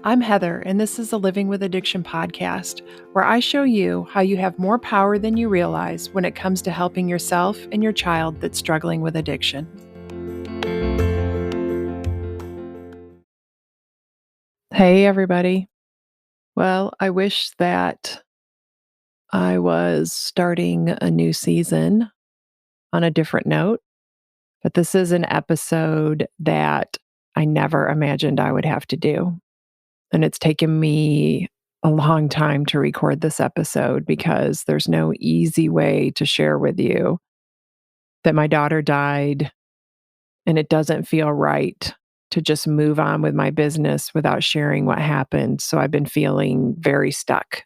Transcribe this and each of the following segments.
I'm Heather, and this is the Living with Addiction podcast, where I show you how you have more power than you realize when it comes to helping yourself and your child that's struggling with addiction. Hey, everybody. Well, I wish that I was starting a new season on a different note, but this is an episode that I never imagined I would have to do. And it's taken me a long time to record this episode because there's no easy way to share with you that my daughter died, and it doesn't feel right to just move on with my business without sharing what happened. So I've been feeling very stuck.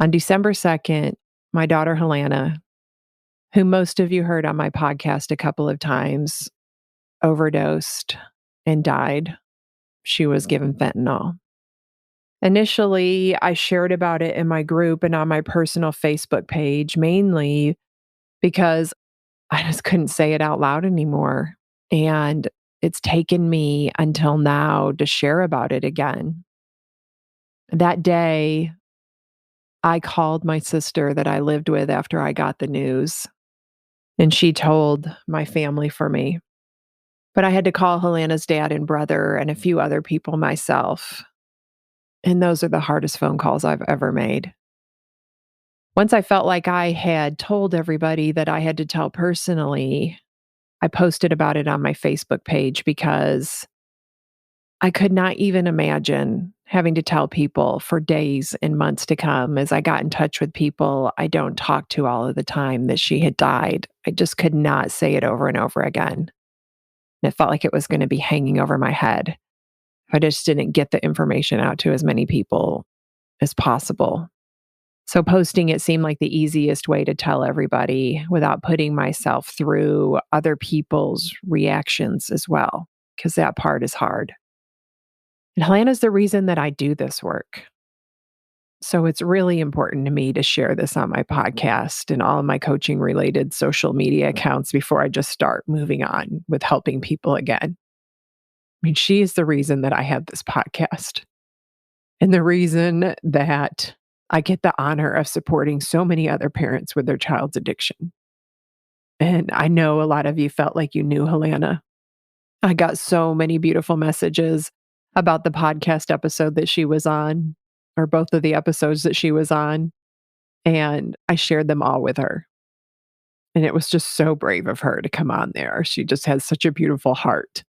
On December 2nd, my daughter Helanna, who most of you heard on my podcast a couple of times, overdosed and died. She was given fentanyl. Initially, I shared about it in my group and on my personal Facebook page, mainly because I just couldn't say it out loud anymore. And it's taken me until now to share about it again. That day, I called my sister that I lived with after I got the news, and she told my family for me. But I had to call Helanna's dad and brother and a few other people myself. And those are the hardest phone calls I've ever made. Once I felt like I had told everybody that I had to tell personally, I posted about it on my Facebook page because I could not even imagine having to tell people for days and months to come as I got in touch with people I don't talk to all of the time that she had died. I just could not say it over and over again. And it felt like it was going to be hanging over my head if I just didn't get the information out to as many people as possible. So posting it seemed like the easiest way to tell everybody without putting myself through other people's reactions as well, because that part is hard. And Helanna's the reason that I do this work. So it's really important to me to share this on my podcast and all of my coaching related social media accounts before I just start moving on with helping people again. I mean, she is the reason that I have this podcast and the reason that I get the honor of supporting so many other parents with their child's addiction. And I know a lot of you felt like you knew Helanna. I got so many beautiful messages about the podcast episode that she was on, or both of the episodes that she was on, and I shared them all with her. And it was just so brave of her to come on there. She just has such a beautiful heart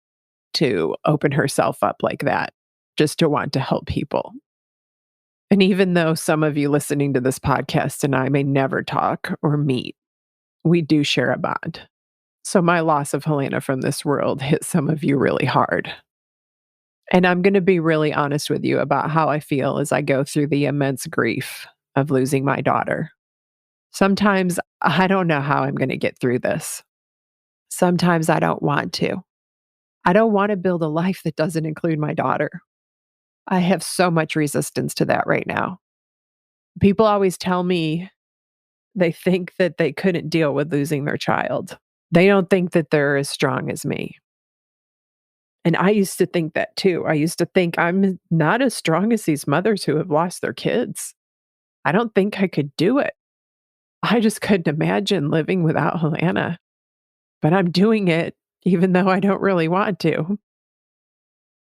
to open herself up like that, just to want to help people. And even though some of you listening to this podcast and I may never talk or meet, we do share a bond. So my loss of Helanna from this world hit some of you really hard. And I'm going to be really honest with you about how I feel as I go through the immense grief of losing my daughter. Sometimes I don't know how I'm going to get through this. Sometimes I don't want to. I don't want to build a life that doesn't include my daughter. I have so much resistance to that right now. People always tell me they think that they couldn't deal with losing their child. They don't think that they're as strong as me. And I used to think that too. I used to think I'm not as strong as these mothers who have lost their kids. I don't think I could do it. I just couldn't imagine living without Helanna. But I'm doing it even though I don't really want to.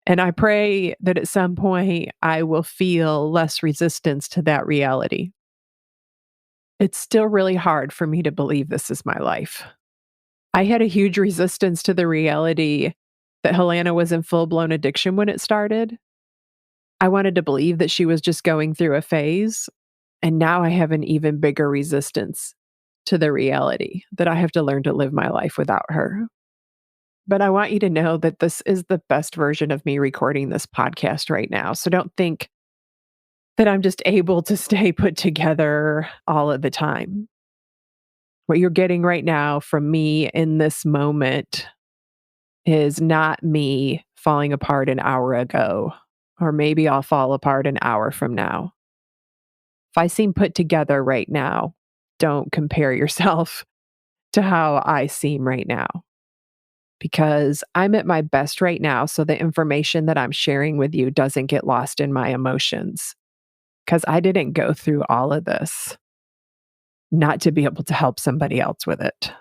And I pray that at some point I will feel less resistance to that reality. It's still really hard for me to believe this is my life. I had a huge resistance to the reality that Helanna was in full-blown addiction when it started. I wanted to believe that she was just going through a phase, and now I have an even bigger resistance to the reality that I have to learn to live my life without her. But I want you to know that this is the best version of me recording this podcast right now. So don't think that I'm just able to stay put together all of the time. What you're getting right now from me in this moment is not me falling apart an hour ago, or maybe I'll fall apart an hour from now. If I seem put together right now, don't compare yourself to how I seem right now. because I'm at my best right now. So the information that I'm sharing with you doesn't get lost in my emotions because I didn't go through all of this not to be able to help somebody else with it.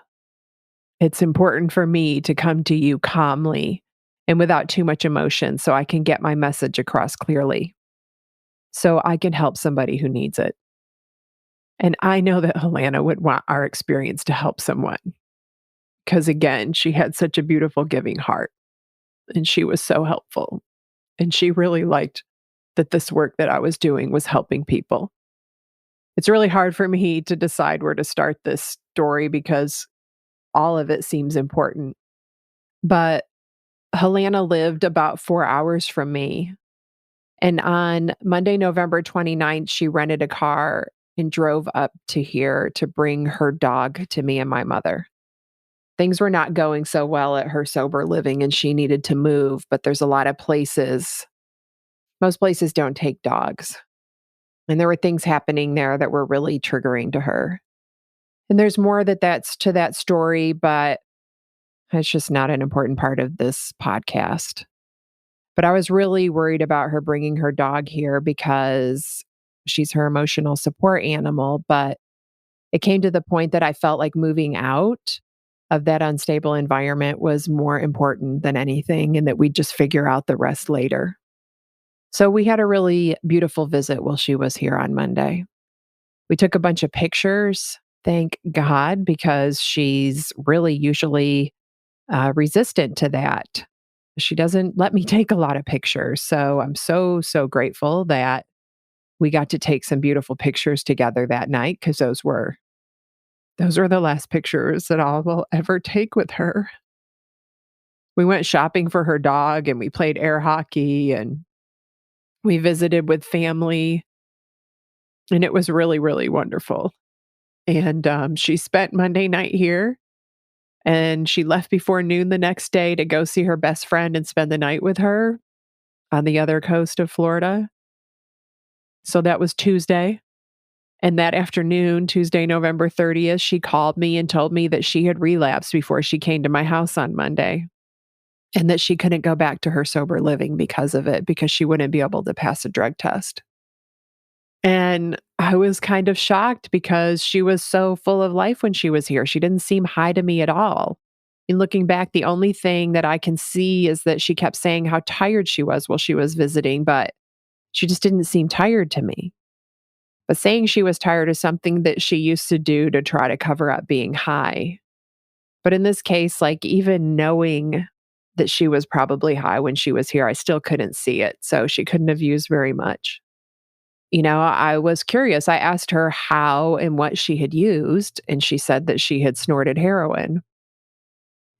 It's important for me to come to you calmly and without too much emotion so I can get my message across clearly so I can help somebody who needs it. And I know that Helanna would want our experience to help someone because, again, she had such a beautiful giving heart and she was so helpful. And she really liked that this work that I was doing was helping people. It's really hard for me to decide where to start this story because all of it seems important. But Helanna lived about 4 hours from me. And on Monday, November 29th, she rented a car and drove up to here to bring her dog to me and my mother. Things were not going so well at her sober living and she needed to move, but there's a lot of places, most places don't take dogs. And there were things happening there that were really triggering to her. And there's more that's to that story, but it's just not an important part of this podcast. But I was really worried about her bringing her dog here because she's her emotional support animal. But it came to the point that I felt like moving out of that unstable environment was more important than anything, and that we'd just figure out the rest later. So we had a really beautiful visit while she was here on Monday. We took a bunch of pictures, thank God, because she's really usually resistant to that. She doesn't let me take a lot of pictures. So I'm so grateful that we got to take some beautiful pictures together that night because those were the last pictures that I will ever take with her. We went shopping for her dog and we played air hockey and we visited with family. And it was really, really wonderful. And she spent Monday night here and she left before noon the next day to go see her best friend and spend the night with her on the other coast of Florida. So that was Tuesday. And that afternoon, Tuesday, November 30th, she called me and told me that she had relapsed before she came to my house on Monday and that she couldn't go back to her sober living because of it, because she wouldn't be able to pass a drug test. And I was kind of shocked because she was so full of life when she was here. She didn't seem high to me at all. In looking back, the only thing that I can see is that she kept saying how tired she was while she was visiting, but she just didn't seem tired to me. But saying she was tired is something that she used to do to try to cover up being high. But in this case, like even knowing that she was probably high when she was here, I still couldn't see it. So she couldn't have used very much. I was curious. I asked her how and what she had used, and she said that she had snorted heroin.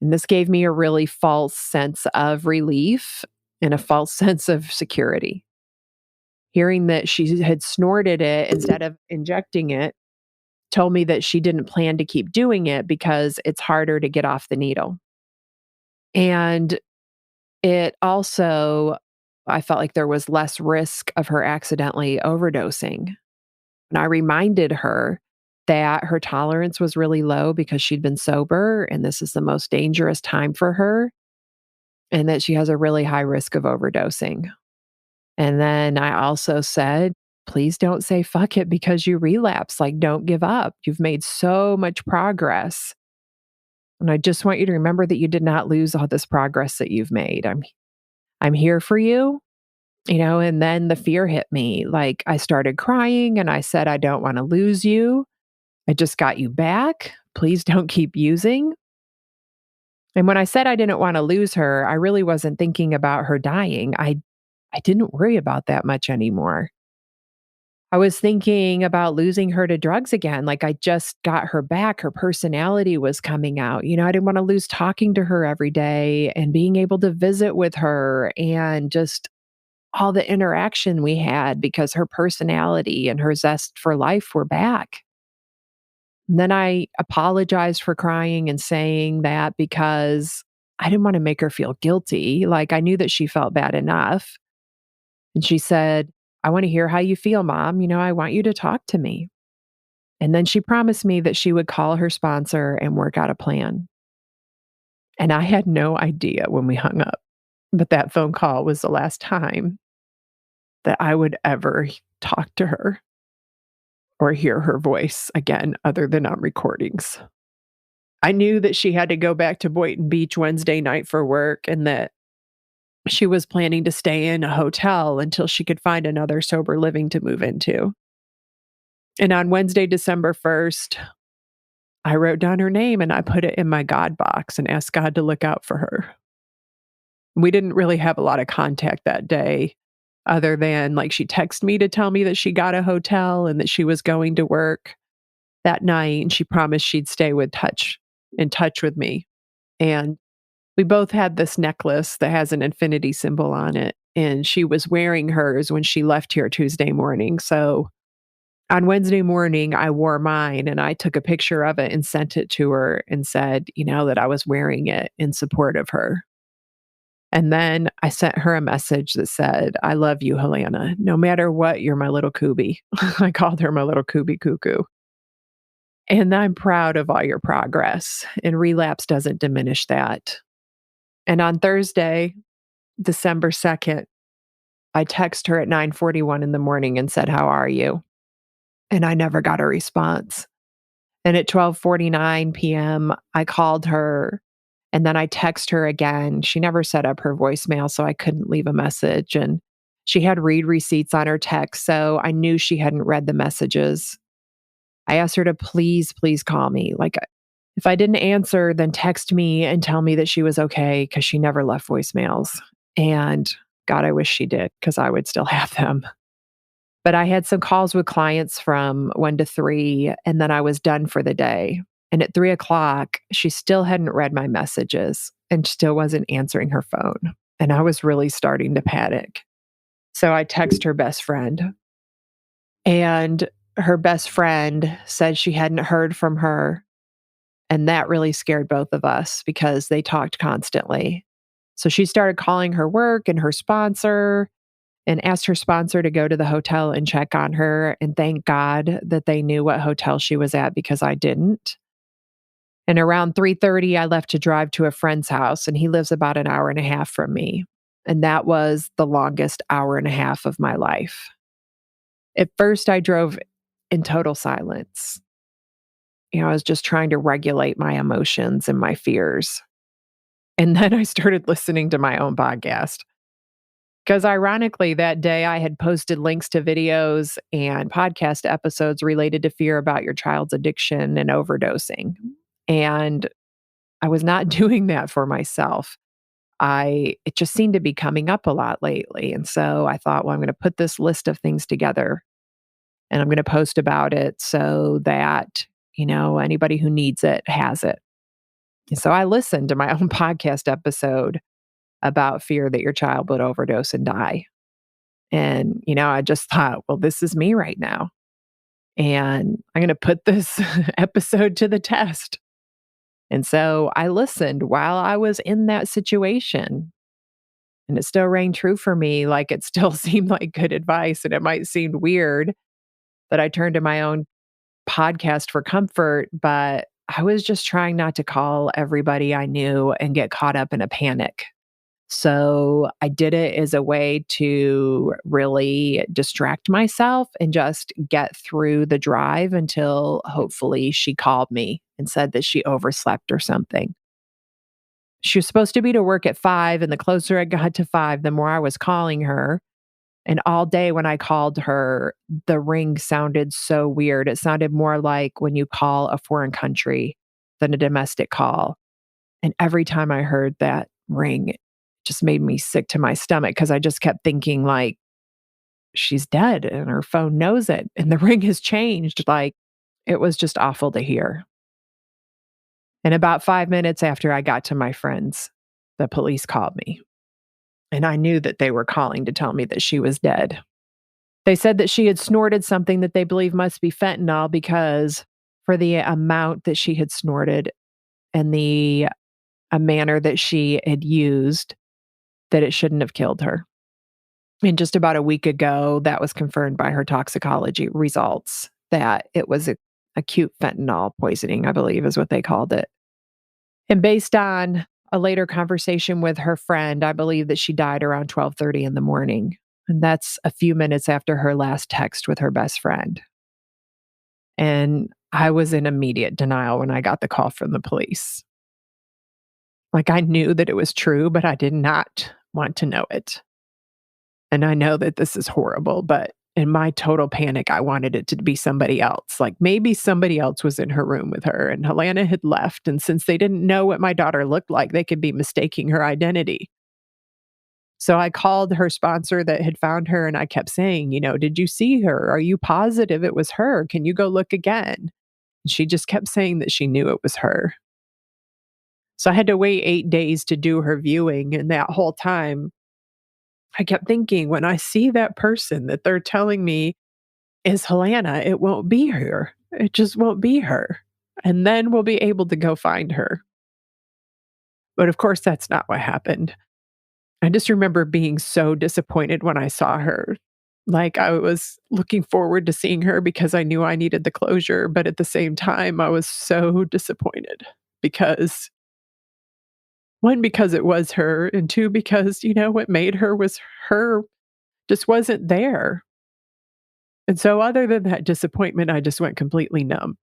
And this gave me a really false sense of relief and a false sense of security. Hearing that she had snorted it instead of injecting it told me that she didn't plan to keep doing it because it's harder to get off the needle. And it also, I felt like there was less risk of her accidentally overdosing. And I reminded her that her tolerance was really low because she'd been sober and this is the most dangerous time for her, and that she has a really high risk of overdosing. And then I also said, please don't say fuck it because you relapse. Like, don't give up. You've made so much progress. And I just want you to remember that you did not lose all this progress that you've made. I'm here for you, and then the fear hit me. Like I started crying and I said, I don't want to lose you. I just got you back. Please don't keep using. And when I said I didn't want to lose her, I really wasn't thinking about her dying. I didn't worry about that much anymore. I was thinking about losing her to drugs again. Like I just got her back. Her personality was coming out. I didn't want to lose talking to her every day and being able to visit with her and just all the interaction we had because her personality and her zest for life were back. And then I apologized for crying and saying that because I didn't want to make her feel guilty. Like I knew that she felt bad enough. And she said, I want to hear how you feel, Mom. I want you to talk to me. And then she promised me that she would call her sponsor and work out a plan. And I had no idea when we hung up, but that phone call was the last time that I would ever talk to her or hear her voice again other than on recordings. I knew that she had to go back to Boynton Beach Wednesday night for work and that she was planning to stay in a hotel until she could find another sober living to move into. And on Wednesday, December 1st, I wrote down her name and I put it in my God box and asked God to look out for her. We didn't really have a lot of contact that day other than like she texted me to tell me that she got a hotel and that she was going to work that night and she promised she'd stay in touch with me. And we both had this necklace that has an infinity symbol on it and she was wearing hers when she left here Tuesday morning. So on Wednesday morning, I wore mine and I took a picture of it and sent it to her and said, that I was wearing it in support of her. And then I sent her a message that said, I love you, Helanna. No matter what, you're my little Kubi. I called her my little Kubi cuckoo. And I'm proud of all your progress. And relapse doesn't diminish that. And on Thursday, December 2nd, I text her at 9:41 in the morning and said, how are you? And I never got a response. And at 12:49 PM, I called her and then I text her again. She never set up her voicemail, so I couldn't leave a message. And she had read receipts on her text, so I knew she hadn't read the messages. I asked her to please, please call me. Like, if I didn't answer, then text me and tell me that she was okay because she never left voicemails. And God, I wish she did because I would still have them. But I had some calls with clients from 1 to 3, and then I was done for the day. And at 3 o'clock, she still hadn't read my messages and still wasn't answering her phone. And I was really starting to panic. So I text her best friend, and her best friend said she hadn't heard from her. And that really scared both of us because they talked constantly. So she started calling her work and her sponsor and asked her sponsor to go to the hotel and check on her. And thank God that they knew what hotel she was at because I didn't. And around 3:30, I left to drive to a friend's house, and he lives about an hour and a half from me. And that was the longest hour and a half of my life. At first, I drove in total silence. I was just trying to regulate my emotions and my fears. And then I started listening to my own podcast. Because ironically, that day I had posted links to videos and podcast episodes related to fear about your child's addiction and overdosing. And I was not doing that for myself. It just seemed to be coming up a lot lately. And so I thought, well, I'm going to put this list of things together and I'm going to post about it so that, anybody who needs it has it. And so I listened to my own podcast episode about fear that your child would overdose and die. And, I just thought, well, this is me right now. And I'm going to put this episode to the test. And so I listened while I was in that situation. And it still rang true for me. Like it still seemed like good advice. And it might seem weird that I turned to my own podcast for comfort, but I was just trying not to call everybody I knew and get caught up in a panic. So I did it as a way to really distract myself and just get through the drive until hopefully she called me and said that she overslept or something. She was supposed to be to work at 5, and the closer I got to 5, the more I was calling her. And all day when I called her, the ring sounded so weird. It sounded more like when you call a foreign country than a domestic call. And every time I heard that ring, it just made me sick to my stomach because I just kept thinking like, she's dead and her phone knows it and the ring has changed. Like it was just awful to hear. And about 5 minutes after I got to my friends, the police called me. And I knew that they were calling to tell me that she was dead. They said that she had snorted something that they believe must be fentanyl because for the amount that she had snorted and the a manner that she had used, that it shouldn't have killed her. And just about a week ago, that was confirmed by her toxicology results that it was acute fentanyl poisoning, I believe is what they called it. And based on a later conversation with her friend, I believe that she died around 12:30 in the morning, and that's a few minutes after her last text with her best friend. And I was in immediate denial when I got the call from the police. Like, I knew that it was true, but I did not want to know it. And I know that this is horrible, but in my total panic, I wanted it to be somebody else. Like, maybe somebody else was in her room with her and Helanna had left. And since they didn't know what my daughter looked like, they could be mistaking her identity. So I called her sponsor that had found her and I kept saying, did you see her? Are you positive it was her? Can you go look again? And she just kept saying that she knew it was her. So I had to wait 8 days to do her viewing. And that whole time, I kept thinking, when I see that person that they're telling me is Helanna, it won't be her. It just won't be her. And then we'll be able to go find her. But of course, that's not what happened. I just remember being so disappointed when I saw her. Like, I was looking forward to seeing her because I knew I needed the closure. But at the same time, I was so disappointed because one, because it was her, and two, because, what made her was her just wasn't there. And so, other than that disappointment, I just went completely numb.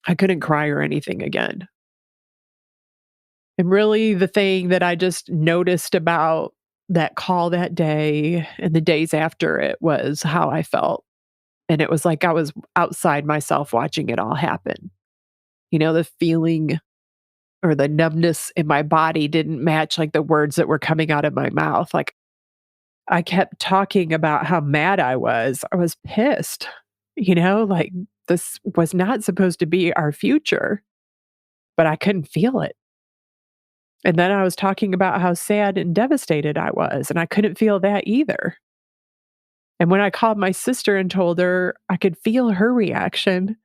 I couldn't cry or anything again. And really, the thing that I just noticed about that call that day and the days after it was how I felt. And it was like I was outside myself watching it all happen. The feeling or the numbness in my body didn't match like the words that were coming out of my mouth. Like, I kept talking about how mad I was. I was pissed, like this was not supposed to be our future, but I couldn't feel it. And then I was talking about how sad and devastated I was, and I couldn't feel that either. And when I called my sister and told her, I could feel her reaction.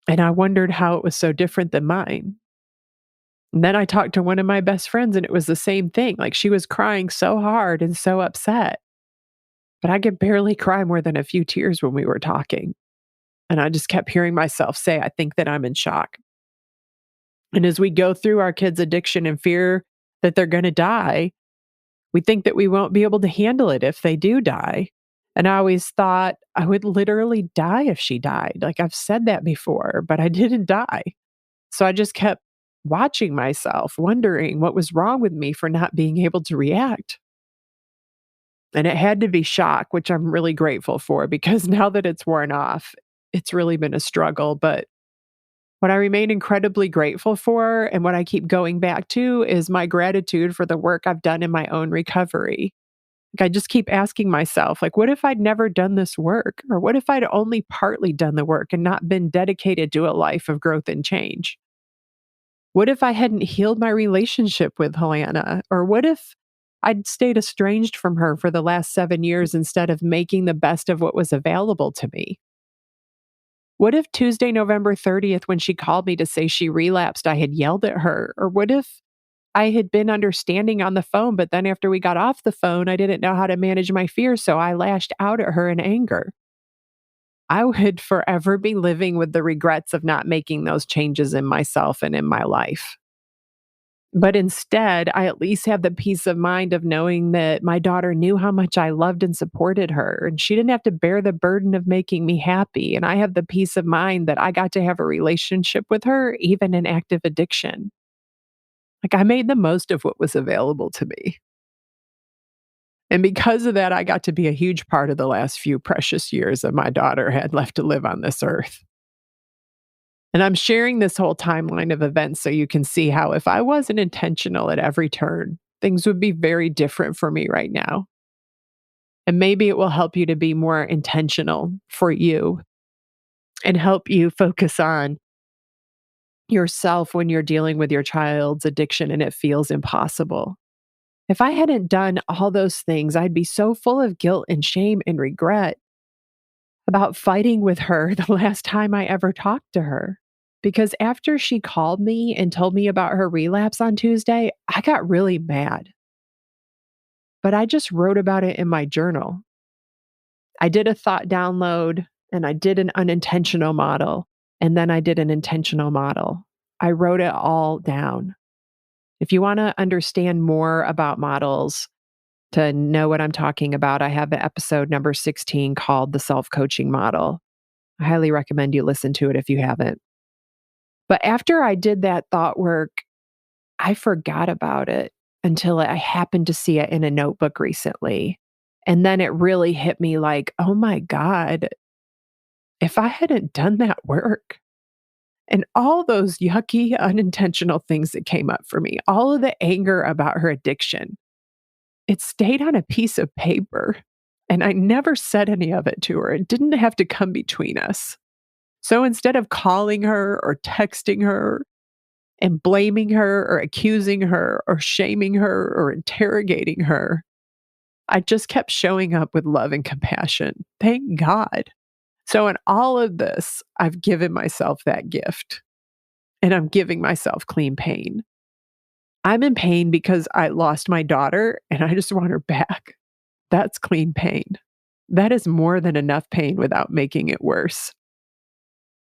And I wondered how it was so different than mine. And then I talked to one of my best friends, and it was the same thing. Like, she was crying so hard and so upset. But I could barely cry more than a few tears when we were talking. And I just kept hearing myself say, I think that I'm in shock. And as we go through our kids' addiction and fear that they're going to die, we think that we won't be able to handle it if they do die. And I always thought I would literally die if she died. Like, I've said that before, but I didn't die. So I just kept watching myself, wondering what was wrong with me for not being able to react. And it had to be shock, which I'm really grateful for because now that it's worn off, it's really been a struggle. But what I remain incredibly grateful for and what I keep going back to is my gratitude for the work I've done in my own recovery. Like, I just keep asking myself, like, what if I'd never done this work? Or what if I'd only partly done the work and not been dedicated to a life of growth and change? What if I hadn't healed my relationship with Helanna? Or what if I'd stayed estranged from her for the last 7 years instead of making the best of what was available to me? What if Tuesday, November 30th, when she called me to say she relapsed, I had yelled at her? Or what if I had been understanding on the phone, but then after we got off the phone, I didn't know how to manage my fears, so I lashed out at her in anger? I would forever be living with the regrets of not making those changes in myself and in my life. But instead, I at least have the peace of mind of knowing that my daughter knew how much I loved and supported her, and she didn't have to bear the burden of making me happy. And I have the peace of mind that I got to have a relationship with her, even in active addiction. Like, I made the most of what was available to me. And because of that, I got to be a huge part of the last few precious years that my daughter had left to live on this earth. And I'm sharing this whole timeline of events so you can see how, if I wasn't intentional at every turn, things would be very different for me right now. And maybe it will help you to be more intentional for you and help you focus on yourself when you're dealing with your child's addiction and it feels impossible. If I hadn't done all those things, I'd be so full of guilt and shame and regret about fighting with her the last time I ever talked to her. Because after she called me and told me about her relapse on Tuesday, I got really mad. But I just wrote about it in my journal. I did a thought download and I did an unintentional model, and then I did an intentional model. I wrote it all down. If you want to understand more about models, to know what I'm talking about, I have an episode number 16 called The Self Coaching Model. I highly recommend you listen to it if you haven't. But after I did that thought work, I forgot about it until I happened to see it in a notebook recently. And then it really hit me like, oh my God, if I hadn't done that work and all those yucky, unintentional things that came up for me, all of the anger about her addiction, it stayed on a piece of paper. And I never said any of it to her. It didn't have to come between us. So instead of calling her or texting her and blaming her or accusing her or shaming her or interrogating her, I just kept showing up with love and compassion. Thank God. So, in all of this, I've given myself that gift and I'm giving myself clean pain. I'm in pain because I lost my daughter and I just want her back. That's clean pain. That is more than enough pain without making it worse.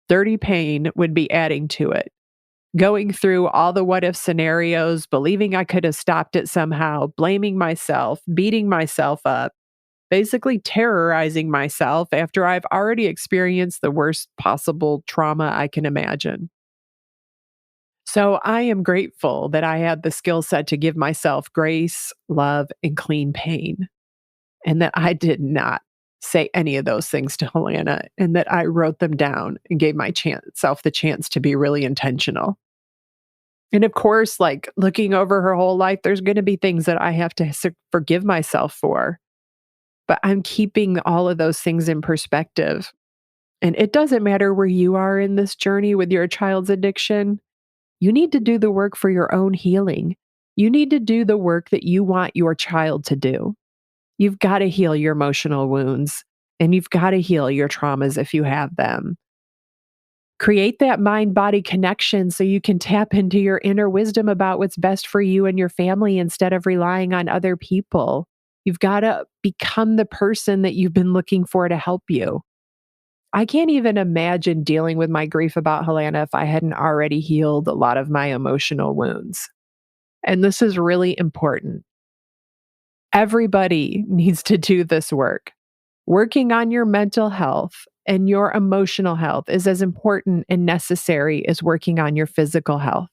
Dirty pain would be adding to it. Going through all the what if scenarios, believing I could have stopped it somehow, blaming myself, beating myself up, basically terrorizing myself after I've already experienced the worst possible trauma I can imagine. So I am grateful that I had the skill set to give myself grace, love, and clean pain, and that I did not say any of those things to Helanna, and that I wrote them down and gave myself the chance to be really intentional. And of course, like looking over her whole life, there's going to be things that I have to forgive myself for. But I'm keeping all of those things in perspective. And it doesn't matter where you are in this journey with your child's addiction. You need to do the work for your own healing. You need to do the work that you want your child to do. You've got to heal your emotional wounds and you've got to heal your traumas if you have them. Create that mind body connection so you can tap into your inner wisdom about what's best for you and your family instead of relying on other people. You've got to become the person that you've been looking for to help you. I can't even imagine dealing with my grief about Helanna if I hadn't already healed a lot of my emotional wounds. And this is really important. Everybody needs to do this work. Working on your mental health and your emotional health is as important and necessary as working on your physical health.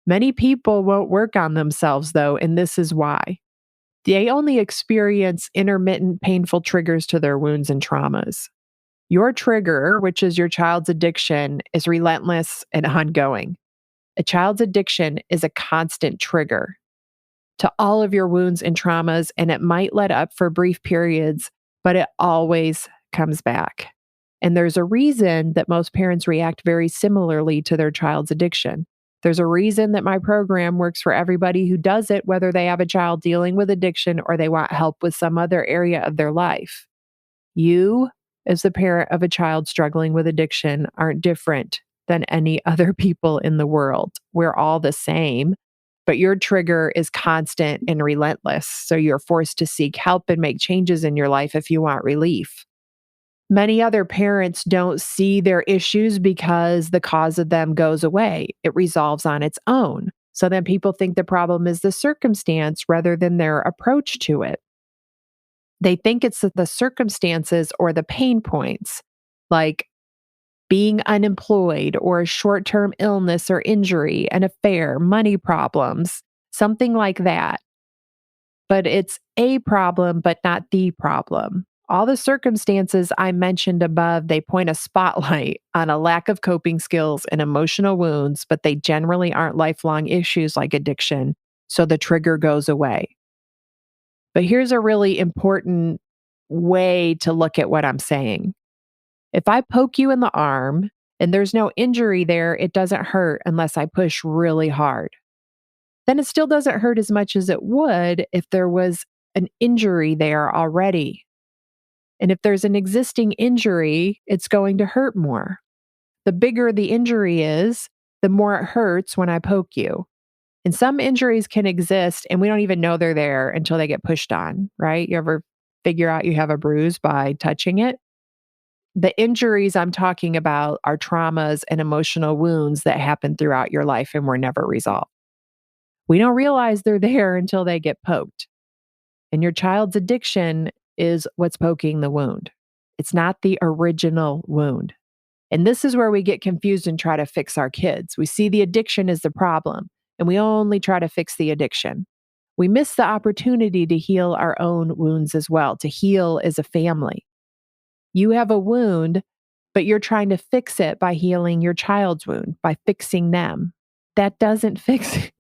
Many people won't work on themselves, though, and this is why. They only experience intermittent painful triggers to their wounds and traumas. Your trigger, which is your child's addiction, is relentless and ongoing. A child's addiction is a constant trigger to all of your wounds and traumas, and it might let up for brief periods, but it always comes back. And there's a reason that most parents react very similarly to their child's addiction. There's a reason that my program works for everybody who does it, whether they have a child dealing with addiction or they want help with some other area of their life. You, as the parent of a child struggling with addiction, aren't different than any other people in the world. We're all the same, but your trigger is constant and relentless. So you're forced to seek help and make changes in your life if you want relief. Many other parents don't see their issues because the cause of them goes away. It resolves on its own. So then people think the problem is the circumstance rather than their approach to it. They think it's the circumstances or the pain points, like being unemployed or a short-term illness or injury, an affair, money problems, something like that. But it's a problem, but not the problem. All the circumstances I mentioned above, they point a spotlight on a lack of coping skills and emotional wounds, but they generally aren't lifelong issues like addiction, so the trigger goes away. But here's a really important way to look at what I'm saying. If I poke you in the arm and there's no injury there, it doesn't hurt unless I push really hard. Then it still doesn't hurt as much as it would if there was an injury there already. And if there's an existing injury, it's going to hurt more. The bigger the injury is, the more it hurts when I poke you. And some injuries can exist and we don't even know they're there until they get pushed on, right? You ever figure out you have a bruise by touching it? The injuries I'm talking about are traumas and emotional wounds that happen throughout your life and were never resolved. We don't realize they're there until they get poked. And your child's addiction is what's poking the wound. It's not the original wound. And this is where we get confused and try to fix our kids. We see the addiction as the problem, and we only try to fix the addiction. We miss the opportunity to heal our own wounds as well, to heal as a family. You have a wound, but you're trying to fix it by healing your child's wound, by fixing them. That doesn't fix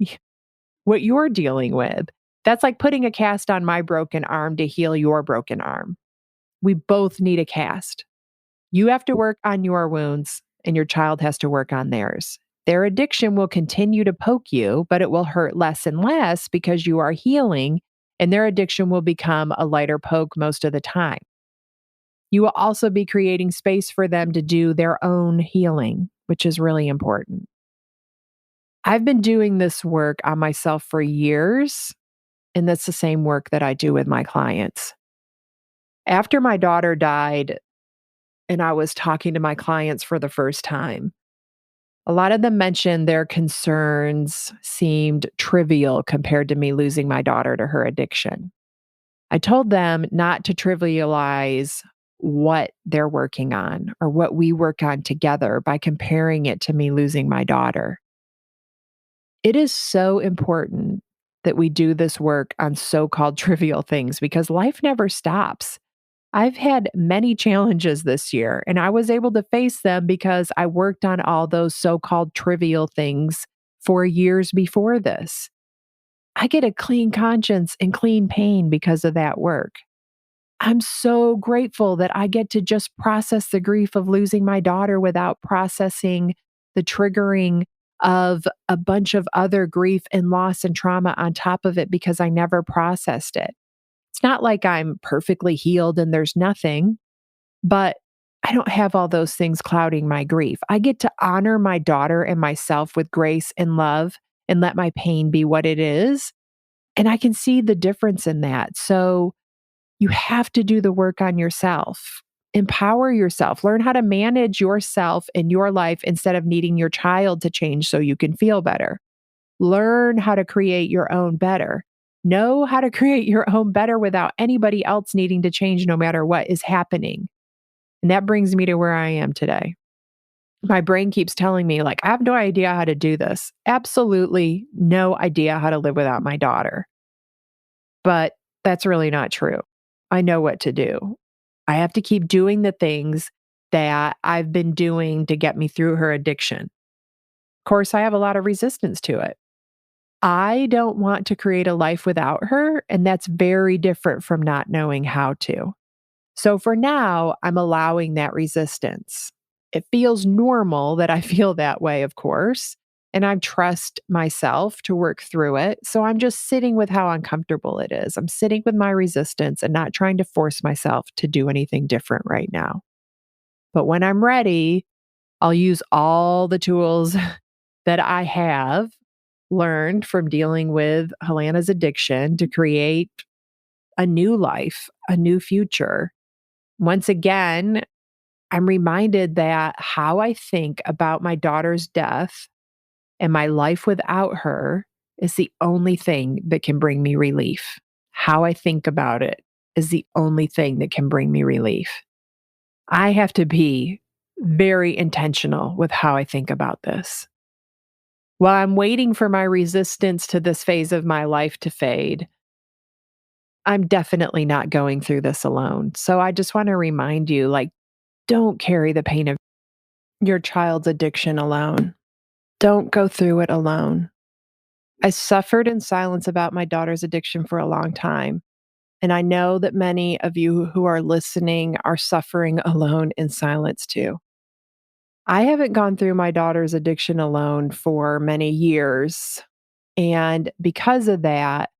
what you're dealing with. That's like putting a cast on my broken arm to heal your broken arm. We both need a cast. You have to work on your wounds, and your child has to work on theirs. Their addiction will continue to poke you, but it will hurt less and less because you are healing, and their addiction will become a lighter poke most of the time. You will also be creating space for them to do their own healing, which is really important. I've been doing this work on myself for years, and that's the same work that I do with my clients. After my daughter died, and I was talking to my clients for the first time, a lot of them mentioned their concerns seemed trivial compared to me losing my daughter to her addiction. I told them not to trivialize what they're working on or what we work on together by comparing it to me losing my daughter. It is so important that we do this work on so called trivial things because life never stops. I've had many challenges this year, and I was able to face them because I worked on all those so called trivial things for years before this. I get a clean conscience and clean pain because of that work. I'm so grateful that I get to just process the grief of losing my daughter without processing the triggering of a bunch of other grief and loss and trauma on top of it because I never processed it. It's not like I'm perfectly healed and there's nothing, but I don't have all those things clouding my grief. I get to honor my daughter and myself with grace and love and let my pain be what it is. And I can see the difference in that. So you have to do the work on yourself. Empower yourself. Learn how to manage yourself and your life instead of needing your child to change so you can feel better. Learn how to create your own better. Know how to create your own better without anybody else needing to change no matter what is happening. And that brings me to where I am today. My brain keeps telling me, like, I have no idea how to do this. Absolutely no idea how to live without my daughter. But that's really not true. I know what to do. I have to keep doing the things that I've been doing to get me through her addiction. Of course, I have a lot of resistance to it. I don't want to create a life without her, and that's very different from not knowing how to. So for now, I'm allowing that resistance. It feels normal that I feel that way, of course, and I trust myself to work through it. So I'm just sitting with how uncomfortable it is. I'm sitting with my resistance and not trying to force myself to do anything different right now. But when I'm ready, I'll use all the tools that I have learned from dealing with Helanna's addiction to create a new life, a new future. Once again, I'm reminded that how I think about my daughter's death and my life without her is the only thing that can bring me relief. How I think about it is the only thing that can bring me relief. I have to be very intentional with how I think about this. While I'm waiting for my resistance to this phase of my life to fade, I'm definitely not going through this alone. So I just want to remind you, like, don't carry the pain of your child's addiction alone. Don't go through it alone. I suffered in silence about my daughter's addiction for a long time. And I know that many of you who are listening are suffering alone in silence too. I haven't gone through my daughter's addiction alone for many years. And because of that,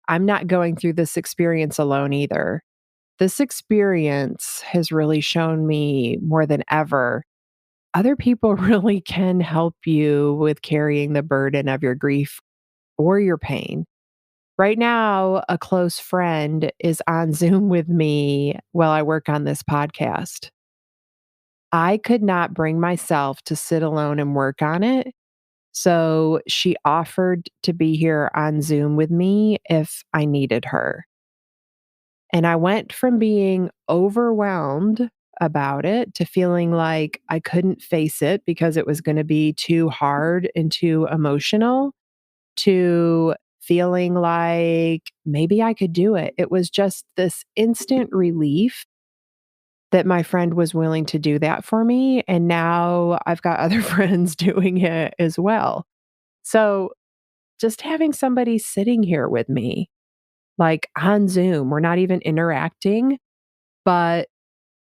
I'm not going through this experience alone either. This experience has really shown me more than ever other people really can help you with carrying the burden of your grief or your pain. Right now, a close friend is on Zoom with me while I work on this podcast. I could not bring myself to sit alone and work on it. So she offered to be here on Zoom with me if I needed her. And I went from being overwhelmed about it to feeling like I couldn't face it because it was going to be too hard and too emotional to feeling like maybe I could do it. It was just this instant relief that my friend was willing to do that for me. And now I've got other friends doing it as well. So just having somebody sitting here with me, like on Zoom, we're not even interacting, but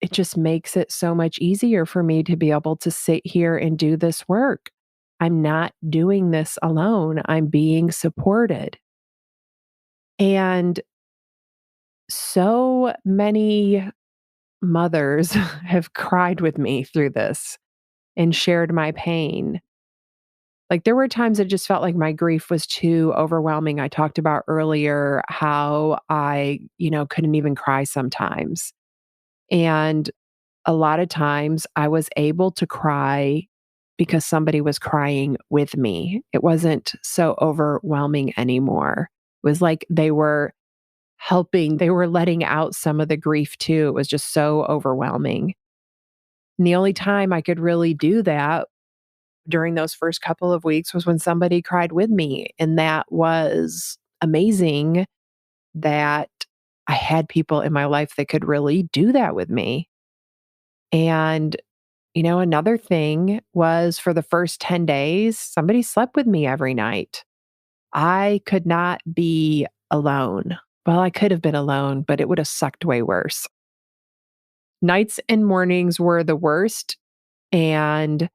it just makes it so much easier for me to be able to sit here and do this work. I'm not doing this alone. I'm being supported. And so many mothers have cried with me through this and shared my pain. Like there were times it just felt like my grief was too overwhelming. I talked about earlier how I couldn't even cry sometimes. And a lot of times I was able to cry because somebody was crying with me. It wasn't so overwhelming anymore. It was like they were helping, they were letting out some of the grief too. It was just so overwhelming. And the only time I could really do that during those first couple of weeks was when somebody cried with me. And that was amazing that I had people in my life that could really do that with me. And, another thing was for the first 10 days, somebody slept with me every night. I could not be alone. Well, I could have been alone, but it would have sucked way worse. Nights and mornings were the worst. And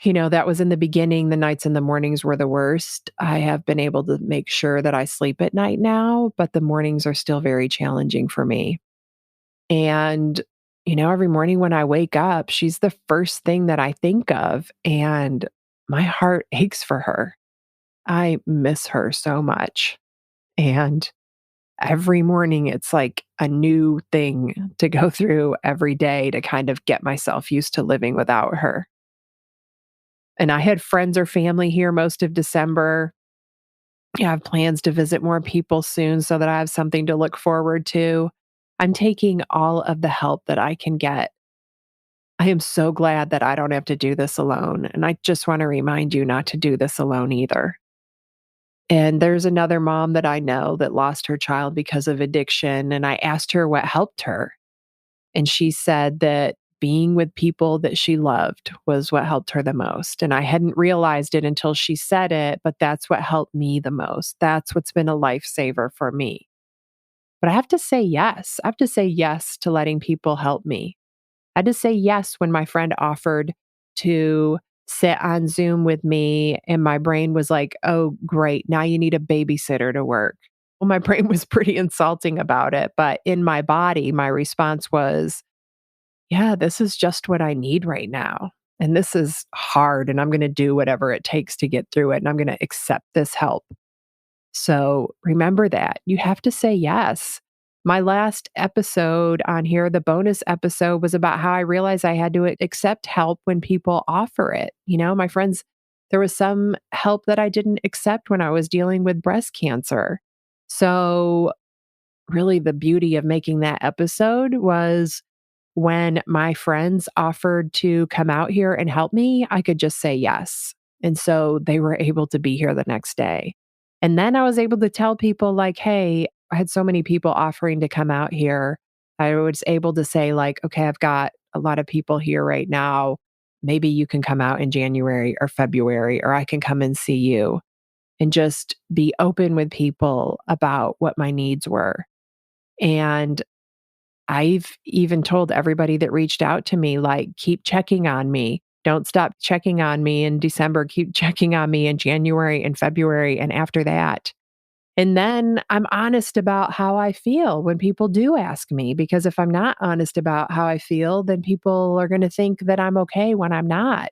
that was in the beginning. The nights and the mornings were the worst. I have been able to make sure that I sleep at night now, but the mornings are still very challenging for me. And, every morning when I wake up, she's the first thing that I think of. And my heart aches for her. I miss her so much. And every morning, it's like a new thing to go through every day to kind of get myself used to living without her. And I had friends or family here most of December. I have plans to visit more people soon so that I have something to look forward to. I'm taking all of the help that I can get. I am so glad that I don't have to do this alone. And I just want to remind you not to do this alone either. And there's another mom that I know that lost her child because of addiction. And I asked her what helped her. And she said that being with people that she loved was what helped her the most. And I hadn't realized it until she said it, but that's what helped me the most. That's what's been a lifesaver for me. But I have to say yes. I have to say yes to letting people help me. I had to say yes when my friend offered to sit on Zoom with me, and my brain was like, oh, great. Now you need a babysitter to work. Well, my brain was pretty insulting about it. But in my body, my response was, yeah, this is just what I need right now. And this is hard, and I'm going to do whatever it takes to get through it. And I'm going to accept this help. So remember that you have to say yes. My last episode on here, the bonus episode, was about how I realized I had to accept help when people offer it. My friends, there was some help that I didn't accept when I was dealing with breast cancer. So, really, the beauty of making that episode was when my friends offered to come out here and help me, I could just say yes. And so they were able to be here the next day. And then I was able to tell people, like, hey, I had so many people offering to come out here. I was able to say, like, okay, I've got a lot of people here right now. Maybe you can come out in January or February, or I can come and see you, and just be open with people about what my needs were. And I've even told everybody that reached out to me, like, keep checking on me. Don't stop checking on me in December. Keep checking on me in January and February and after that. And then I'm honest about how I feel when people do ask me, because if I'm not honest about how I feel, then people are going to think that I'm okay when I'm not.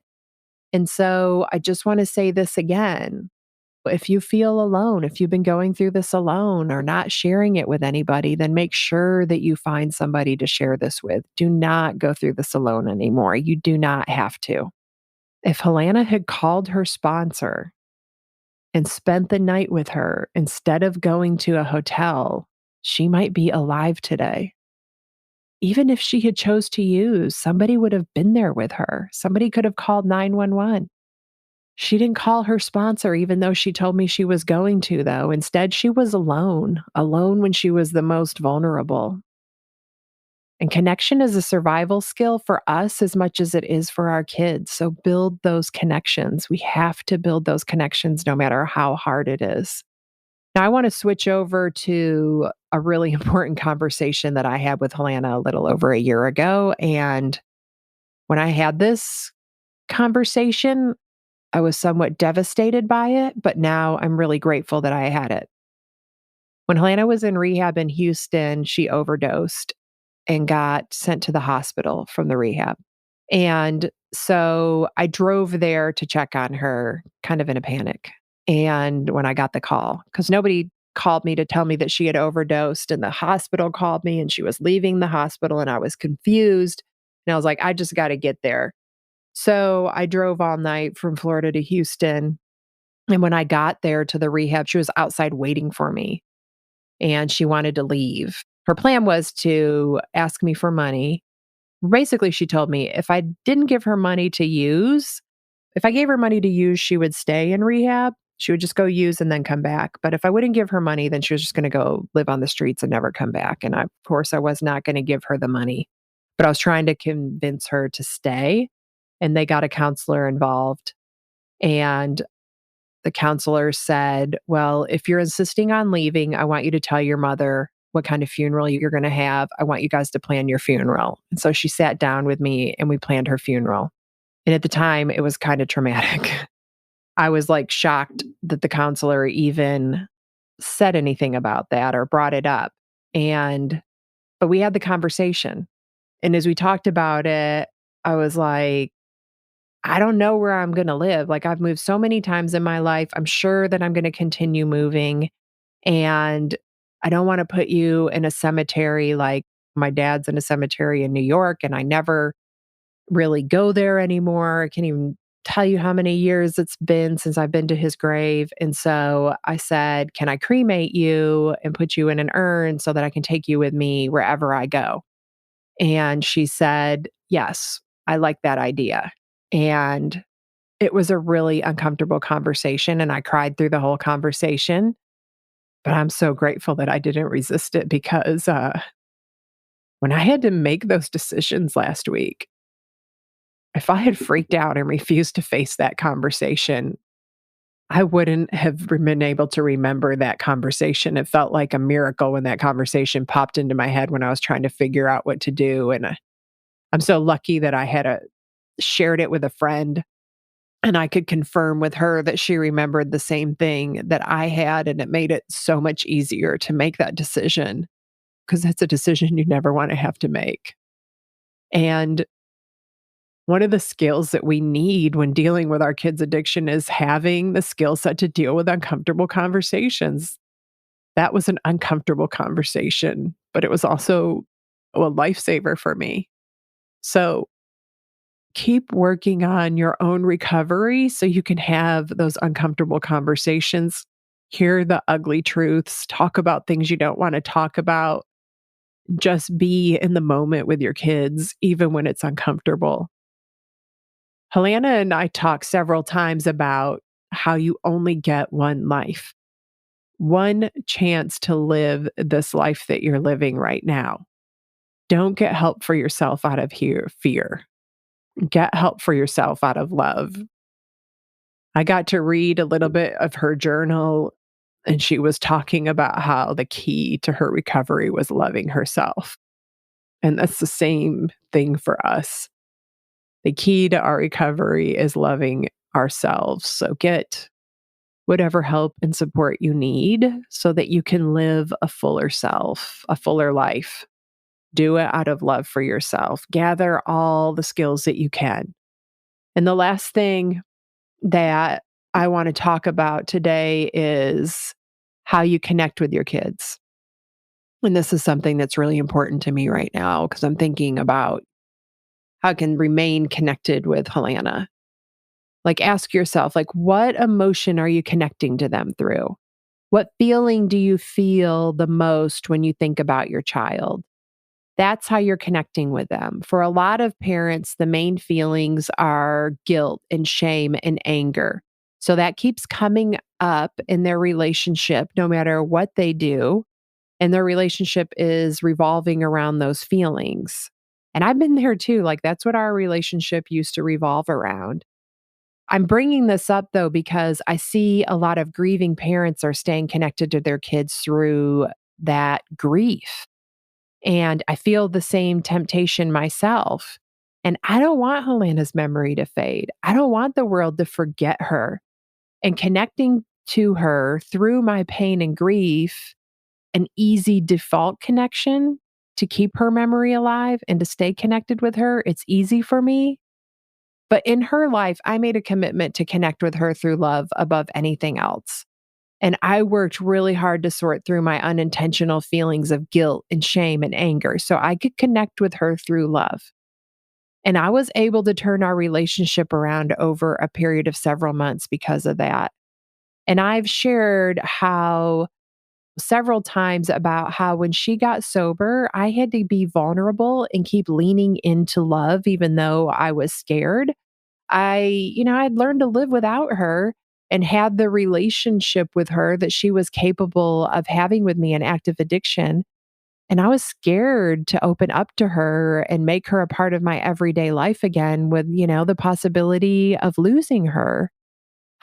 And so I just want to say this again. If you feel alone, if you've been going through this alone or not sharing it with anybody, then make sure that you find somebody to share this with. Do not go through this alone anymore. You do not have to. If Helanna had called her sponsor and spent the night with her instead of going to a hotel, she might be alive today. Even if she had chose to use, somebody would have been there with her. Somebody could have called 911. She didn't call her sponsor, even though she told me she was going to, though. Instead, she was alone, alone when she was the most vulnerable. And connection is a survival skill for us as much as it is for our kids. So build those connections. We have to build those connections no matter how hard it is. Now, I want to switch over to a really important conversation that I had with Helanna a little over a year ago. And when I had this conversation, I was somewhat devastated by it, but now I'm really grateful that I had it. When Helanna was in rehab in Houston, she overdosed and got sent to the hospital from the rehab. And so I drove there to check on her kind of in a panic. And when I got the call, because nobody called me to tell me that she had overdosed, and the hospital called me and she was leaving the hospital, and I was confused. And I was like, I just got to get there. So I drove all night from Florida to Houston. And when I got there to the rehab, she was outside waiting for me and she wanted to leave. Her plan was to ask me for money. Basically, she told me if I didn't give her money to use, if I gave her money to use, she would stay in rehab. She would just go use and then come back. But if I wouldn't give her money, then she was just going to go live on the streets and never come back. And of course, I was not going to give her the money. But I was trying to convince her to stay. And they got a counselor involved. And the counselor said, well, if you're insisting on leaving, I want you to tell your mother what kind of funeral you're going to have. I want you guys to plan your funeral. And so she sat down with me and we planned her funeral. And at the time, it was kind of traumatic. I was like shocked that the counselor even said anything about that or brought it up. But we had the conversation. And as we talked about it, I was like, I don't know where I'm going to live. Like, I've moved so many times in my life. I'm sure that I'm going to continue moving. And I don't want to put you in a cemetery like my dad's in a cemetery in New York, and I never really go there anymore. I can't even tell you how many years it's been since I've been to his grave. And so I said, can I cremate you and put you in an urn so that I can take you with me wherever I go? And she said, yes, I like that idea. And it was a really uncomfortable conversation. And I cried through the whole conversation. But I'm so grateful that I didn't resist it because when I had to make those decisions last week, if I had freaked out and refused to face that conversation, I wouldn't have been able to remember that conversation. It felt like a miracle when that conversation popped into my head when I was trying to figure out what to do. And I'm so lucky that I had shared it with a friend and I could confirm with her that she remembered the same thing that I had. And it made it so much easier to make that decision because that's a decision you never want to have to make. And one of the skills that we need when dealing with our kids' addiction is having the skill set to deal with uncomfortable conversations. That was an uncomfortable conversation, but it was also a lifesaver for me. So keep working on your own recovery so you can have those uncomfortable conversations, hear the ugly truths, talk about things you don't want to talk about. Just be in the moment with your kids, even when it's uncomfortable. Helanna and I talked several times about how you only get one life, one chance to live this life that you're living right now. Don't get help for yourself out of fear. Get help for yourself out of love. I got to read a little bit of her journal, and she was talking about how the key to her recovery was loving herself. And that's the same thing for us. The key to our recovery is loving ourselves. So get whatever help and support you need so that you can live a fuller self, a fuller life. Do it out of love for yourself. Gather all the skills that you can. And the last thing that I want to talk about today is how you connect with your kids. And this is something that's really important to me right now because I'm thinking about how I can remain connected with Helanna. Like, ask yourself, like, what emotion are you connecting to them through? What feeling do you feel the most when you think about your child? That's how you're connecting with them. For a lot of parents, the main feelings are guilt and shame and anger. So that keeps coming up in their relationship no matter what they do. And their relationship is revolving around those feelings. And I've been there too. Like, that's what our relationship used to revolve around. I'm bringing this up though, because I see a lot of grieving parents are staying connected to their kids through that grief. And I feel the same temptation myself. And I don't want Helanna's memory to fade. I don't want the world to forget her. And connecting to her through my pain and grief, an easy default connection to keep her memory alive and to stay connected with her, it's easy for me. But in her life, I made a commitment to connect with her through love above anything else. And I worked really hard to sort through my unintentional feelings of guilt and shame and anger so I could connect with her through love. And I was able to turn our relationship around over a period of several months because of that. And I've shared how several times about how when she got sober, I had to be vulnerable and keep leaning into love, even though I was scared. I'd learned to live without her and had the relationship with her that she was capable of having with me in active addiction. And I was scared to open up to her and make her a part of my everyday life again with, the possibility of losing her.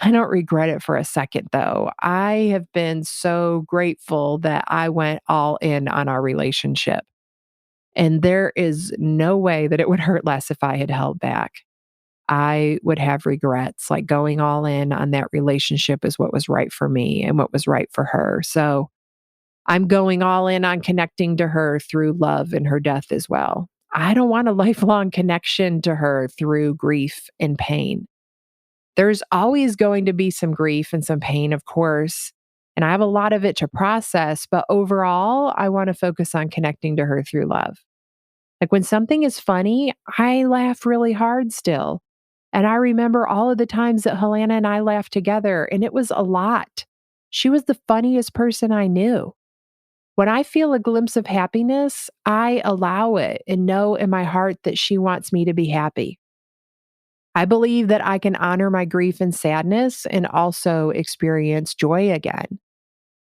I don't regret it for a second, though. I have been so grateful that I went all in on our relationship. And there is no way that it would hurt less if I had held back. I would have regrets. Like, going all in on that relationship is what was right for me and what was right for her. So I'm going all in on connecting to her through love in her death as well. I don't want a lifelong connection to her through grief and pain. There's always going to be some grief and some pain, of course. And I have a lot of it to process, but overall, I want to focus on connecting to her through love. Like, when something is funny, I laugh really hard still. And I remember all of the times that Helanna and I laughed together, and it was a lot. She was the funniest person I knew. When I feel a glimpse of happiness, I allow it and know in my heart that she wants me to be happy. I believe that I can honor my grief and sadness and also experience joy again.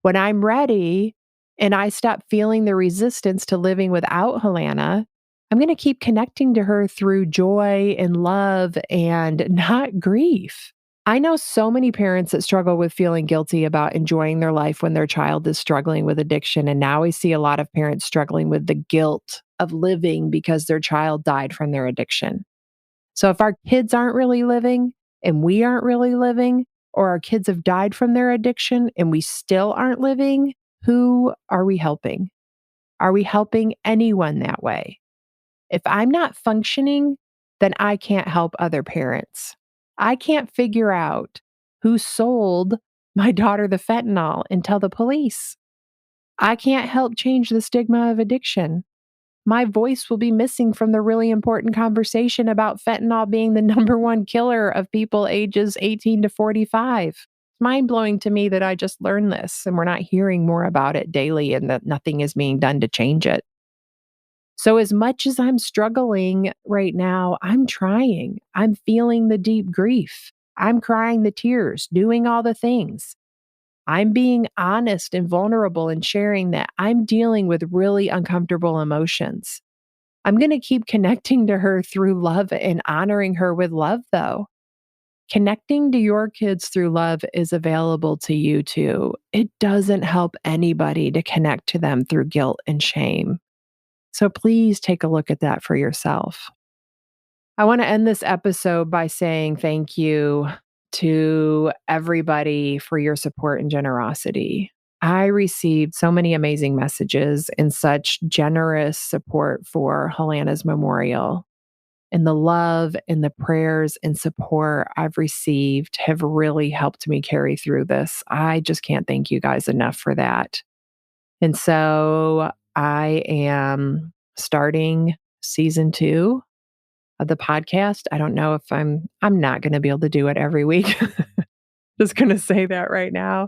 When I'm ready and I stop feeling the resistance to living without Helanna, I'm going to keep connecting to her through joy and love and not grief. I know so many parents that struggle with feeling guilty about enjoying their life when their child is struggling with addiction. And now we see a lot of parents struggling with the guilt of living because their child died from their addiction. So if our kids aren't really living and we aren't really living, or our kids have died from their addiction and we still aren't living, who are we helping? Are we helping anyone that way? If I'm not functioning, then I can't help other parents. I can't figure out who sold my daughter the fentanyl and tell the police. I can't help change the stigma of addiction. My voice will be missing from the really important conversation about fentanyl being the number one killer of people ages 18 to 45. It's mind blowing to me that I just learned this and we're not hearing more about it daily and that nothing is being done to change it. So, as much as I'm struggling right now, I'm trying. I'm feeling the deep grief. I'm crying the tears, doing all the things. I'm being honest and vulnerable and sharing that I'm dealing with really uncomfortable emotions. I'm going to keep connecting to her through love and honoring her with love, though. Connecting to your kids through love is available to you too. It doesn't help anybody to connect to them through guilt and shame. So please take a look at that for yourself. I want to end this episode by saying thank you to everybody for your support and generosity. I received so many amazing messages and such generous support for Helanna's memorial. And the love and the prayers and support I've received have really helped me carry through this. I just can't thank you guys enough for that. And so I am starting season 2 of the podcast. I don't know if I'm not gonna be able to do it every week. Just gonna say that right now.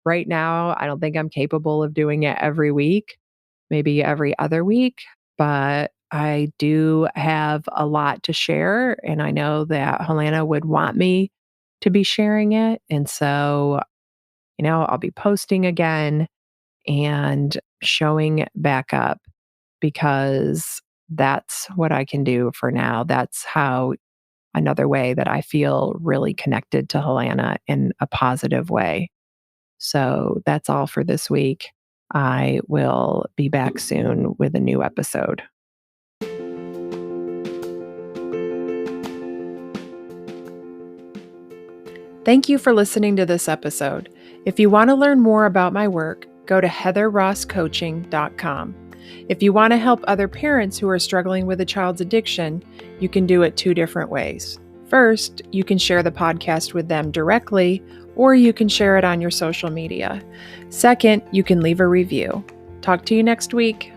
Right now, I don't think I'm capable of doing it every week, maybe every other week, but I do have a lot to share, and I know that Helanna would want me to be sharing it. And so, I'll be posting again and showing back up because that's what I can do for now. That's how another way that I feel really connected to Helanna in a positive way. So that's all for this week. I will be back soon with a new episode. Thank you for listening to this episode. If you want to learn more about my work, go to heatherrosscoaching.com. If you want to help other parents who are struggling with a child's addiction, you can do it two different ways. First, you can share the podcast with them directly, or you can share it on your social media. Second, you can leave a review. Talk to you next week.